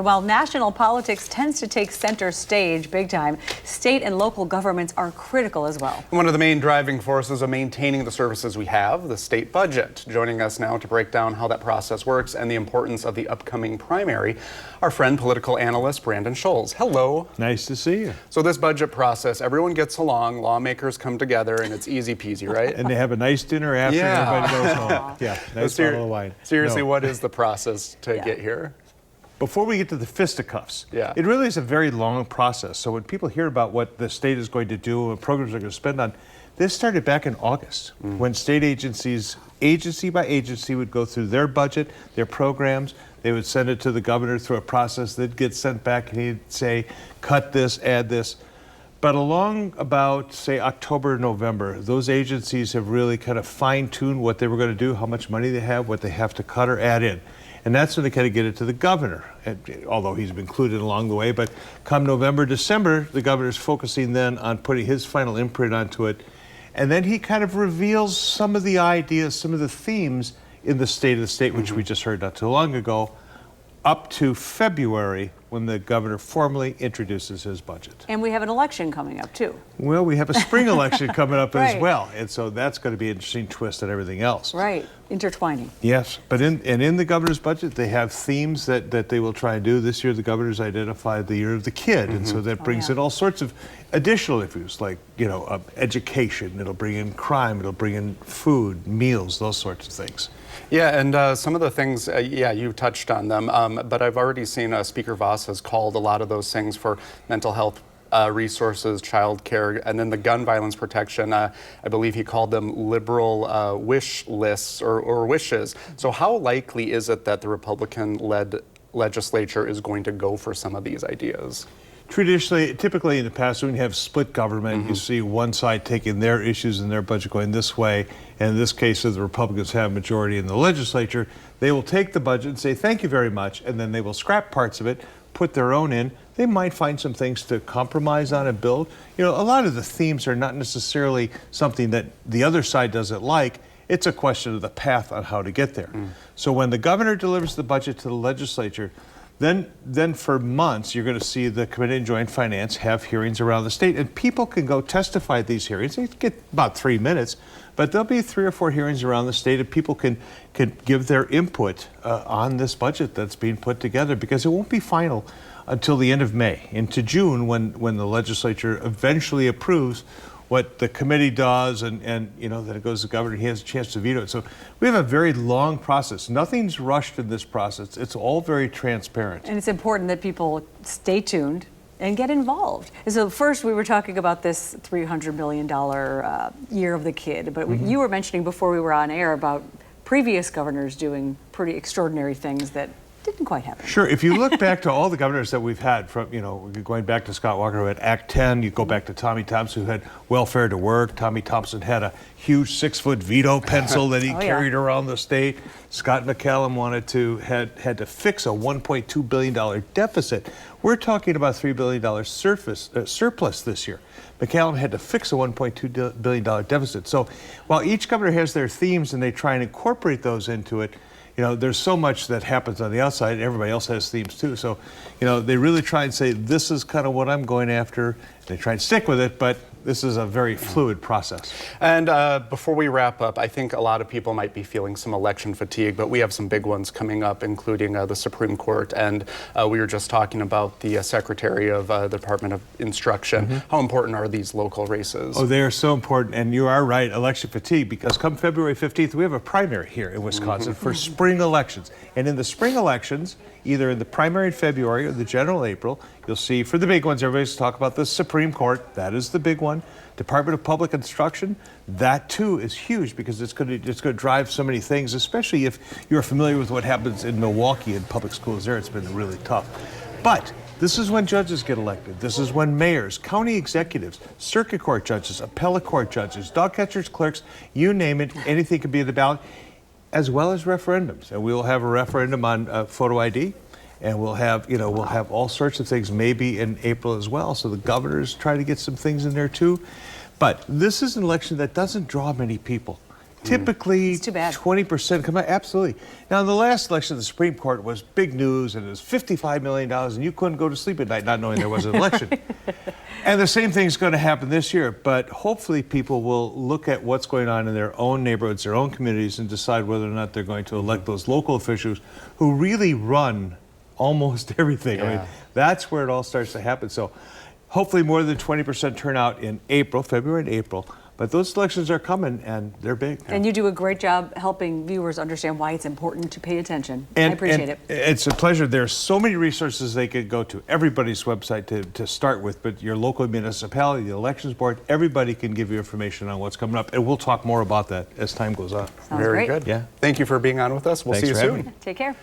While national politics tends to take center stage big time, state and local governments are critical as well. One of the main driving forces of maintaining the services we have, the state budget. Joining us now to break down how that process works and the importance of the upcoming primary, our friend, political analyst Brandon Scholes. Hello. Nice to see you. So this budget process, everyone gets along, lawmakers come together, and it's easy peasy, right? And they have a nice dinner after everybody goes home. Yeah, nice bottle of wine. Seriously, what is the process to get here? Before we get to the fisticuffs, it really is a very long process. So when people hear about what the state is going to do and programs they're going to spend on, this started back in August when state agencies, agency by agency, would go through their budget, their programs. They would send it to the governor through a process that gets sent back, and he'd say, cut this, add this. But along about, say, October, November, those agencies have really kind of fine-tuned what they were going to do, how much money they have, what they have to cut or add in. And that's when they kind of get it to the governor, although he's been included along the way. But come November, December, the governor's focusing then on putting his final imprint onto it. And then he kind of reveals some of the ideas, some of the themes in the State of the State, which we just heard not too long ago, up to February, when the governor formally introduces his budget. And we have an election coming up, too. Well, we have a spring election coming up as well. And so that's going to be an interesting twist on everything else. Right, intertwining. Yes, but in the governor's budget, they have themes that they will try and do. This year, the governor's identified the Year of the Kid, and so that brings in all sorts of additional issues, like, education. It'll bring in crime. It'll bring in food, meals, those sorts of things. Yeah, and some of the things, you touched on them, but I've already seen Speaker Voss has called a lot of those things for mental health resources, child care, and then the gun violence protection. I believe he called them liberal wish lists or wishes. So how likely is it that the Republican-led legislature is going to go for some of these ideas? Traditionally, typically in the past, when you have split government, you see one side taking their issues and their budget going this way. And in this case, if the Republicans have majority in the legislature, they will take the budget and say, thank you very much, and then they will scrap parts of it, put their own in. They might find some things to compromise on and build. A lot of the themes are not necessarily something that the other side doesn't like. It's a question of the path on how to get there. So when the governor delivers the budget to the legislature, then for months, you're going to see the Committee on Joint Finance have hearings around the state, and people can go testify at these hearings. They get about 3 minutes, but there'll be 3 or 4 hearings around the state, and people can give their input on this budget that's being put together, because it won't be final until the end of May, into June, when the legislature eventually approves what the committee does, and then it goes to the governor, he has a chance to veto it. So we have a very long process. Nothing's rushed in this process. It's all very transparent. And it's important that people stay tuned and get involved. And so first we were talking about this $300 million Year of the Kid, but you were mentioning before we were on air about previous governors doing pretty extraordinary things that didn't quite happen. Sure. If you look back to all the governors that we've had, from going back to Scott Walker, who had Act 10, you go back to Tommy Thompson, who had welfare to work. Tommy Thompson had a huge 6-foot veto pencil that he carried around the state. Scott McCallum had to fix a $1.2 billion deficit. We're talking about $3 billion surplus this year. McCallum had to fix a $1.2 billion deficit. So while each governor has their themes and they try and incorporate those into it, there's so much that happens on the outside, and everybody else has themes too. So, they really try and say, this is kind of what I'm going after. They try and stick with it, but this is a very fluid process. And before we wrap up, I think a lot of people might be feeling some election fatigue, but we have some big ones coming up, including the Supreme Court. And we were just talking about the Secretary of the Department of Instruction. How important are these local races? Oh, they are so important. And you are right, election fatigue, because come February 15th, we have a primary here in Wisconsin for spring elections. And in the spring elections, either in the primary in February or the general in April, you'll see, for the big ones, everybody's talk about the Supreme Court. That is the big one. Department of Public Instruction, that too is huge, because it's going to drive so many things, especially if you're familiar with what happens in Milwaukee in public schools there. It's been really tough. But this is when judges get elected. This is when mayors, county executives, circuit court judges, appellate court judges, dog catchers, clerks, you name it, anything can be in the ballot, as well as referendums. And we will have a referendum on photo ID. And we'll have all sorts of things maybe in April as well. So the governors try to get some things in there too. But this is an election that doesn't draw many people. Typically, It's too bad. 20% come out. Absolutely. Now, in the last election, the Supreme Court was big news, and it was $55 million, and you couldn't go to sleep at night not knowing there was an election. And the same thing's going to happen this year, but hopefully people will look at what's going on in their own neighborhoods, their own communities, and decide whether or not they're going to elect those local officials who really run almost everything. I mean, Yeah. that's where it all starts to happen. So hopefully more than 20% turnout in April, February and April. But those elections are coming, and they're big. And you do a great job helping viewers understand why it's important to pay attention. I appreciate it. It's a pleasure. There's so many resources they could go to. Everybody's website to start with, but your local municipality, the elections board, everybody can give you information on what's coming up. And we'll talk more about that as time goes on. Sounds Very great. good. Yeah. Thank you for being on with us. We'll Thanks see you for having soon. me. Take care.